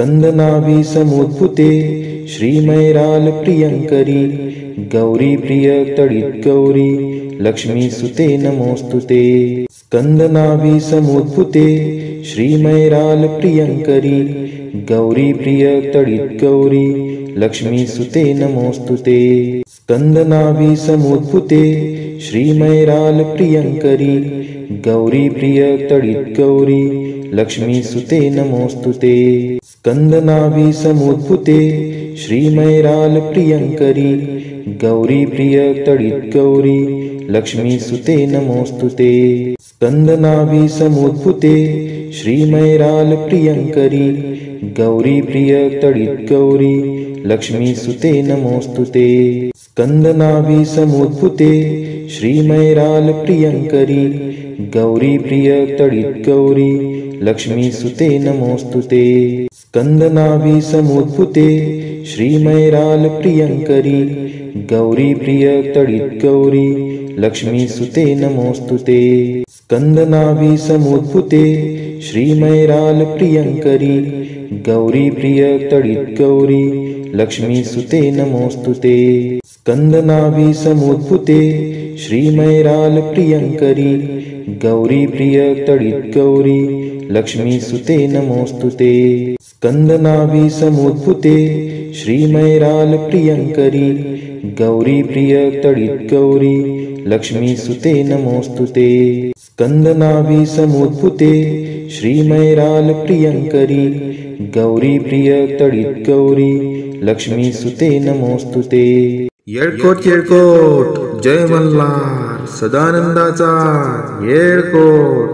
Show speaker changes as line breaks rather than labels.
स्कंदनाभी समुद्भूते श्रीमैराल प्रियंकरी गौरी प्रिय तडित गौरी लक्ष्मी सुते नमोस्तुते। स्कंदनाभी समुद्भूते श्रीमैराल प्रियंकरी गौरी प्रिय तडित गौरी लक्ष्मी सुते नमोस्तुते। स्कंदनाभी समुद्भूते श्रीमैराल प्रियंकरी गौरी प्रिय तडित गौरी लक्ष्मी सुते नमोस्तुते। स्कंदनाभी समुद्भूते श्रीमैराल प्रियंकरी गौरी प्रिय तडित गौरी लक्ष्मी सुते नमोस्तुते। स्कंदनाभी समुद्भूते श्रीमैराल प्रियंकरी गौरी प्रिय तडित गौरी लक्ष्मी सुते नमोस्तुते। स्कंदनाभी समुद्भूते श्रीमैराल प्रियंकरी गौरी प्रिय तडित गौरी लक्ष्मी सुते नमोस्तुते। स्कंदनाभी समुद्भूते श्रीमैराल प्रियंकरी गौरी प्रिय तडित गौरी लक्ष्मी सुते नमोस्तुते। स्कंदनाभी समुद्भूते श्रीमैराल प्रियंकरी गौरी प्रिय तडित गौरी लक्ष्मी सुते नमोस्तुते। स्कंदनाभी समुद्भूते श्रीमैराल प्रियंकरी गौरी प्रिय तडित गौरी लक्ष्मी सुते नमोस्तुते। स्कंदनाभी समुद्भूते श्रीमैराल प्रियंकरी गौरी प्रिय तडित गौरी लक्ष्मी सुते नमोस्तुते। स्कंदनाभी समुद्भूते श्रीमैराल प्रियंकरी गौरी प्रिय तडित गौरी लक्ष्मी सुते नमोस्तुते।
येळकोट येळकोट जय मल्हार सदानंदाचा येळकोट।